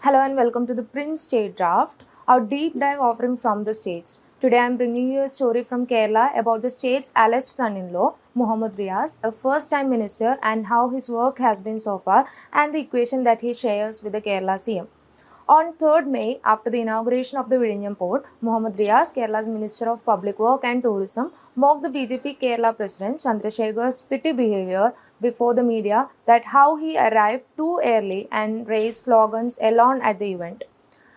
Hello and welcome to the Prince State Draft, our deep dive offering from the states. Today I am bringing you a story from Kerala about the state's alleged son-in-law, Muhammad Riaz, a first-time minister, and how his work has been so far, and the equation that he shares with the Kerala CM. On 3rd May, after the inauguration of the Vizhinjam port, Muhammad Riaz, Kerala's Minister of Public Work and Tourism, mocked the BJP Kerala President Chandrasekhar's petty behavior before the media that how he arrived too early and raised slogans alone at the event.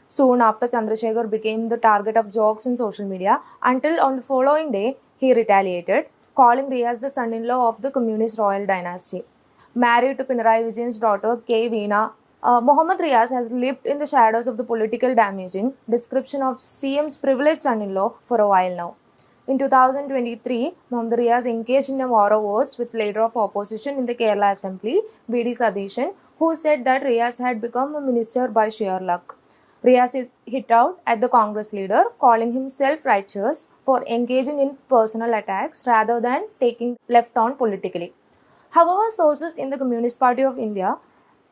Soon after, Chandrasekhar became the target of jokes on social media until on the following day he retaliated, calling Riaz the son-in-law of the communist royal dynasty. Married to Pinarayi Vijayan's daughter K. Veena, Mohammad Riaz has lived in the shadows of the political damaging description of CM's privileged son-in-law for a while now. In 2023, Mohammad Riaz engaged in a war of words with leader of opposition in the Kerala Assembly, B.D. Sadishan, who said that Riaz had become a minister by sheer luck. Riaz is hit out at the Congress leader, calling him self-righteous for engaging in personal attacks rather than taking left on politically. However, sources in the Communist Party of India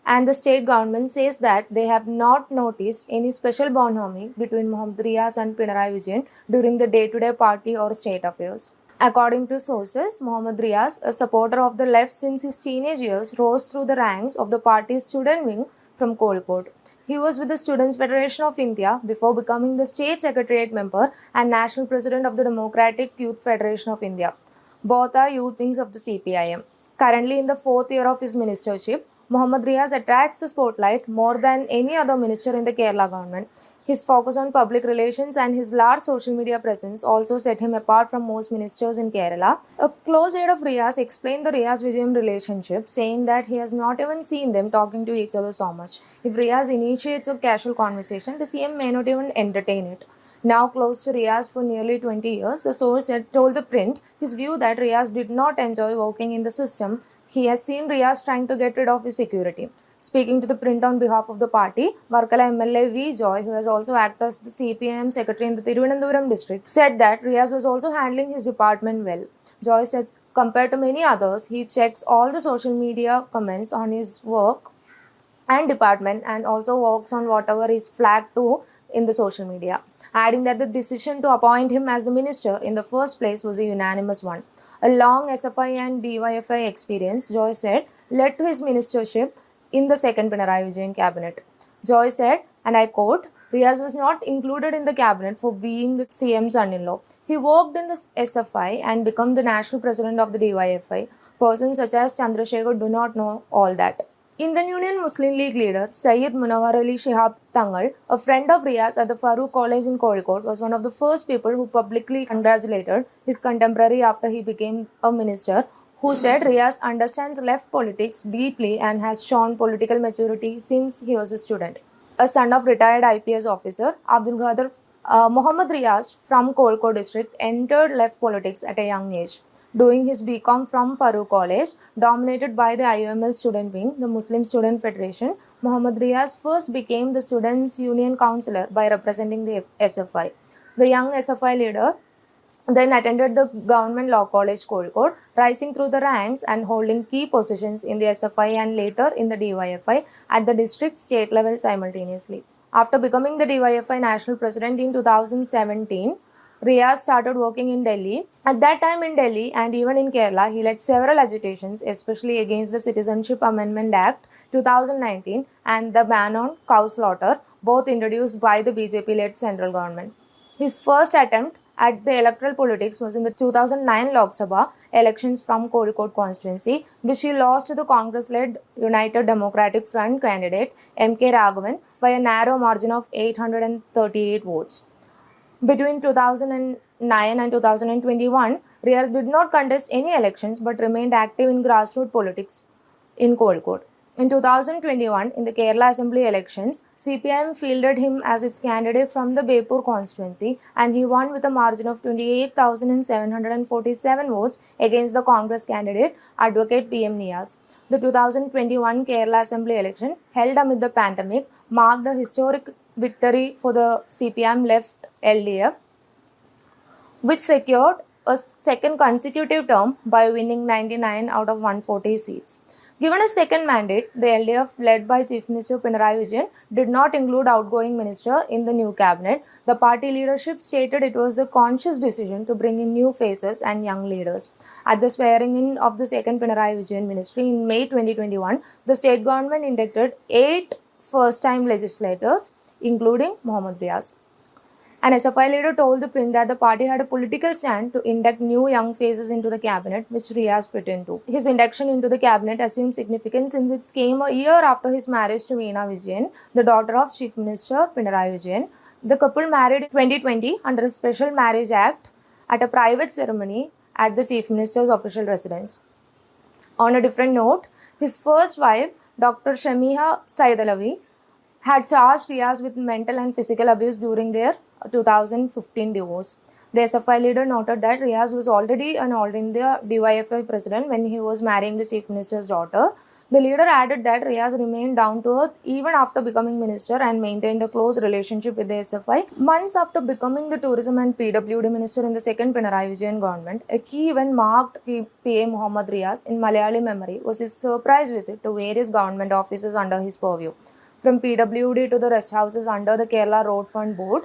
and the state government says that they have not noticed any special bonhomie between Mohammad Riaz and Pinarayi Vijayan during the day-to-day party or state affairs. According to sources, Mohammad Riaz, a supporter of the left since his teenage years, rose through the ranks of the party's student wing from Kozhikode. He was with the Students' Federation of India before becoming the state secretariat member and national president of the Democratic Youth Federation of India. Both are youth wings of the CPIM. Currently in the 4th year of his ministership, Mohammad Riaz attracts the spotlight more than any other minister in the Kerala government. His focus on public relations and his large social media presence also set him apart from most ministers in Kerala. A close aide of Riaz explained the Riaz-Vijayam relationship, saying that he has not even seen them talking to each other so much. If Riaz initiates a casual conversation, the CM may not even entertain it. Now close to Riaz for nearly 20 years, the source had told the print his view that Riaz did not enjoy working in the system. He has seen Riaz trying to get rid of his security. Speaking to the print on behalf of the party, Varkala MLA V. Joy, who has also acted as the CPIM secretary in the Thiruvananthapuram district, said that Riaz was also handling his department well. Joy said, compared to many others, he checks all the social media comments on his work and department and also works on whatever is flagged to in the social media, adding that the decision to appoint him as the minister in the first place was a unanimous one. A long SFI and DYFI experience, Joy said, led to his ministership in the second Pinarayi Vijayan cabinet. Joy said, and I quote, Riaz was not included in the cabinet for being the CM's son-in-law. He worked in the SFI and became the national president of the DYFI. Persons such as Chandrasekhar do not know all that. Indian Union Muslim League leader Sayyid Munawar Ali Shihab Tangal, a friend of Riaz at the Farooq College in Kozhikode, was one of the first people who publicly congratulated his contemporary after he became a minister, who said Riaz understands left politics deeply and has shown political maturity since he was a student. A son of retired IPS officer, Abdul Ghadir Muhammad Riaz from Kozhikode district entered left politics at a young age. Doing his BCom from Farooq College, dominated by the IUML student wing, the Muslim Student Federation, Muhammad Riaz first became the Students' Union Councillor by representing the SFI. The young SFI leader then attended the Government Law College Kozhikode, rising through the ranks and holding key positions in the SFI and later in the DYFI at the district state level simultaneously. After becoming the DYFI national president in 2017, Riaz started working in Delhi. At that time in Delhi and even in Kerala, he led several agitations, especially against the Citizenship Amendment Act 2019 and the ban on cow slaughter, both introduced by the BJP-led central government. His first attempt at the electoral politics was in the 2009 Lok Sabha elections from Kozhikode constituency, which he lost to the Congress-led United Democratic Front candidate M.K. Raghavan by a narrow margin of 838 votes. Between 2009 and 2021, Riaz did not contest any elections but remained active in grassroots politics in Kozhikode. In 2021, in the Kerala Assembly elections, CPIM fielded him as its candidate from the Bepur constituency and he won with a margin of 28,747 votes against the Congress candidate, Advocate PM Niaz. The 2021 Kerala Assembly election, held amid the pandemic, marked a historic victory for the CPIM left LDF, which secured a second consecutive term by winning 99 out of 140 seats. Given a second mandate, the LDF, led by Chief Minister Pinarayi Vijayan, did not include outgoing minister in the new cabinet. The party leadership stated it was a conscious decision to bring in new faces and young leaders. At the swearing-in of the second Pinarayi Vijayan ministry in May 2021, the state government inducted 8 first-time legislators, including Mohammad Riaz. An SFI leader told the Print that the party had a political stand to induct new young faces into the cabinet, which Riaz fit into. His induction into the cabinet assumed significance since it came a year after his marriage to Veena Vijayan, the daughter of Chief Minister Pinarayi Vijayan. The couple married in 2020 under a Special Marriage Act at a private ceremony at the Chief Minister's official residence. On a different note, his first wife, Dr. Shamiha Saidalavi, had charged Riaz with mental and physical abuse during their 2015 divorce. The SFI leader noted that Riaz was already an All India DYFI president when he was marrying the Chief Minister's daughter. The leader added that Riaz remained down to earth even after becoming minister and maintained a close relationship with the SFI. Months after becoming the tourism and PWD minister in the second Pinarayi Vijayan government, a key event marked PA Mohammad Riaz in Malayali memory was his surprise visit to various government offices under his purview. From PWD to the rest houses under the Kerala Road Fund Board,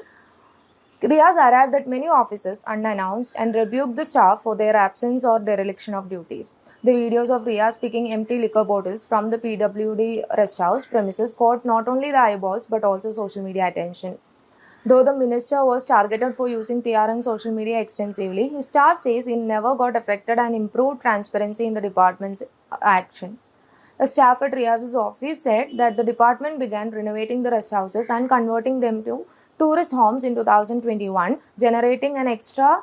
Riaz arrived at many offices unannounced and rebuked the staff for their absence or dereliction of duties. The videos of Riaz picking empty liquor bottles from the PWD rest house premises caught not only the eyeballs but also social media attention. Though the minister was targeted for using PR and social media extensively, his staff says he never got affected and improved transparency in the department's action. A staff at Riaz's office said that the department began renovating the rest houses and converting them to tourist homes in 2021, generating an extra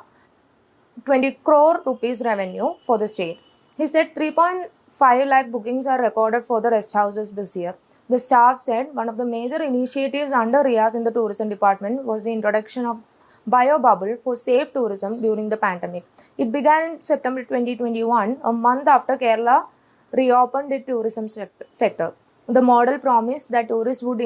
20 crore rupees revenue for the state. He said 3.5 lakh bookings are recorded for the rest houses this year. The staff said one of the major initiatives under Riaz in the tourism department was the introduction of bio bubble for safe tourism during the pandemic. It began in September 2021, a month after Kerala reopened its tourism sector. The model promised that tourists would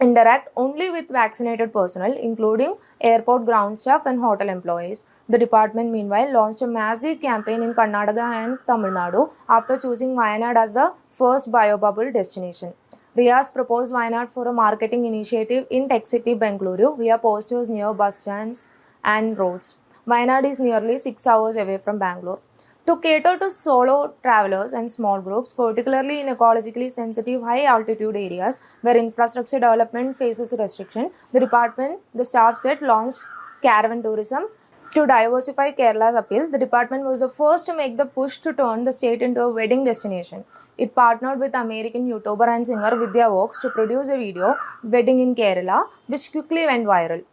interact only with vaccinated personnel, including airport ground staff and hotel employees. The department, meanwhile, launched a massive campaign in Karnataka and Tamil Nadu after choosing Wayanad as the first biobubble destination. Riaz proposed Wayanad for a marketing initiative in Tech City, Bengaluru, via posters near bus stands and roads. Wayanad is nearly 6 hours away from Bangalore. To cater to solo travelers and small groups, particularly in ecologically sensitive high-altitude areas where infrastructure development faces restriction, the staff said, launched caravan tourism. To diversify Kerala's appeal, the department was the first to make the push to turn the state into a wedding destination. It partnered with American YouTuber and singer Vidya Vox to produce a video, Wedding in Kerala, which quickly went viral.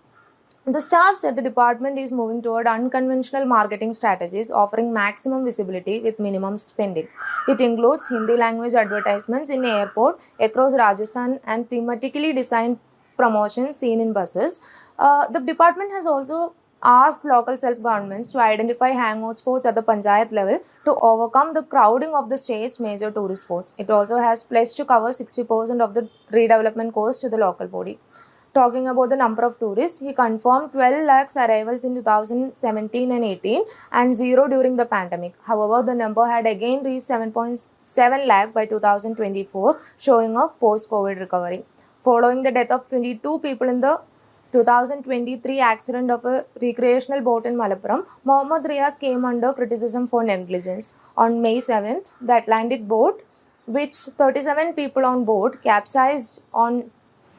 The staff said the department is moving toward unconventional marketing strategies, offering maximum visibility with minimum spending. It includes Hindi language advertisements in airport across Rajasthan and thematically designed promotions seen in buses. The department has also asked local self-governments to identify hangout spots at the panchayat level to overcome the crowding of the state's major tourist spots. It also has pledged to cover 60% of the redevelopment cost to the local body. Talking about the number of tourists, he confirmed 12 lakhs arrivals in 2017 and 18 and zero during the pandemic. However, the number had again reached 7.7 lakh by 2024, showing a post-COVID recovery. Following the death of 22 people in the 2023 accident of a recreational boat in Malappuram, Mohammad Riaz came under criticism for negligence. On May 7th, the Atlantic boat, which 37 people on board, capsized on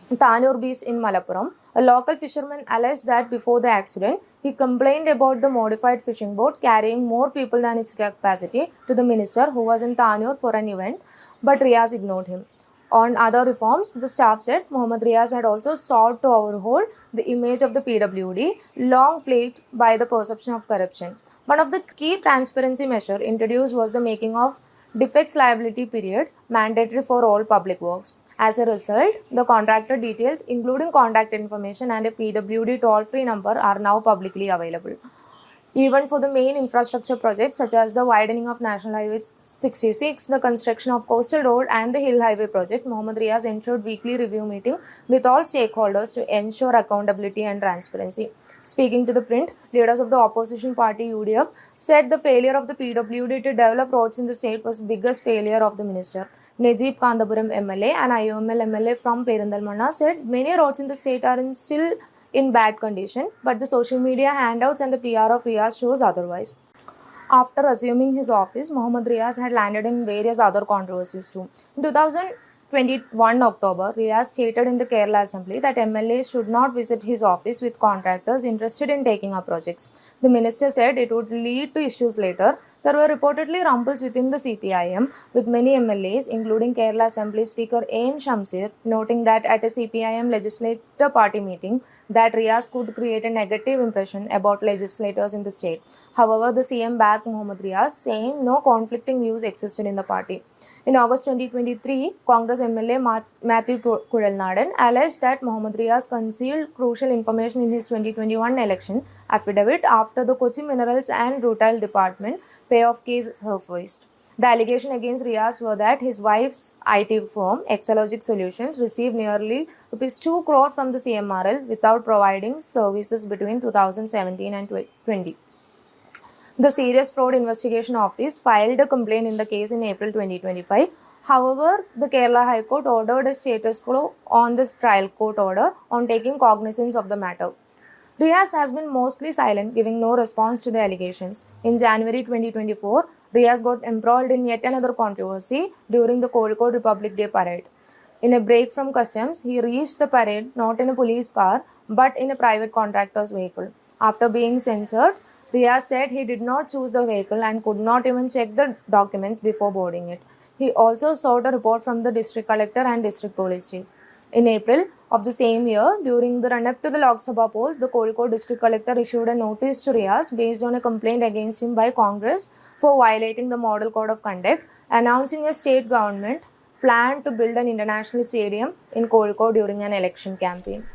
Tanur Beach in Malappuram. A local fisherman alleged that before the accident, he complained about the modified fishing boat carrying more people than its capacity to the minister who was in Tanur for an event, but Riaz ignored him. On other reforms, the staff said Mohammad Riaz had also sought to overhaul the image of the PWD, long plagued by the perception of corruption. One of the key transparency measures introduced was the making of defects liability period mandatory for all public works. As a result, the contractor details, including contact information and a PWD toll-free number, are now publicly available. Even for the main infrastructure projects such as the widening of National Highway 66, the construction of Coastal Road and the Hill Highway project, Mohammad Riaz ensured weekly review meeting with all stakeholders to ensure accountability and transparency. Speaking to the print, leaders of the opposition party UDF said the failure of the PWD to develop roads in the state was biggest failure of the minister. Najib Kandapuram MLA and IOML MLA from Perindalmanna said many roads in the state are still in bad condition, but the social media handouts and the PR of Riaz shows otherwise. After assuming his office, Mohammad Riaz had landed in various other controversies too. In 2021 October, Riaz stated in the Kerala Assembly that MLAs should not visit his office with contractors interested in taking up projects. The minister said it would lead to issues later. There were reportedly rumbles within the CPIM, with many MLAs, including Kerala Assembly Speaker A.N. Shamsir, noting that at a CPIM legislature party meeting, that Riaz could create a negative impression about legislators in the state. However, the CM backed Mohammad Riaz, saying no conflicting views existed in the party. In August 2023, Congress MLA Matthew Kudalnadan alleged that Mohammad Riaz concealed crucial information in his 2021 election affidavit after the Kochi Minerals and Rutile Department payoff case surfaced. The allegation against Riaz were that his wife's IT firm, Exalogic Solutions, received nearly Rs 2 crore from the CMRL without providing services between 2017 and 2020. The Serious Fraud Investigation Office filed a complaint in the case in April 2025. However, the Kerala High Court ordered a status quo on the trial court order on taking cognizance of the matter. Riaz has been mostly silent, giving no response to the allegations. In January 2024, Riaz got embroiled in yet another controversy during the Kozhikode Republic Day parade. In a break from customs, he reached the parade not in a police car but in a private contractor's vehicle. After being censored, Riaz said he did not choose the vehicle and could not even check the documents before boarding it. He also sought a report from the district collector and district police chief. In April of the same year, during the run-up to the Lok Sabha polls, the Kozhikode district collector issued a notice to Riaz based on a complaint against him by Congress for violating the Model Code of Conduct, announcing a state government plan to build an international stadium in Kozhikode during an election campaign.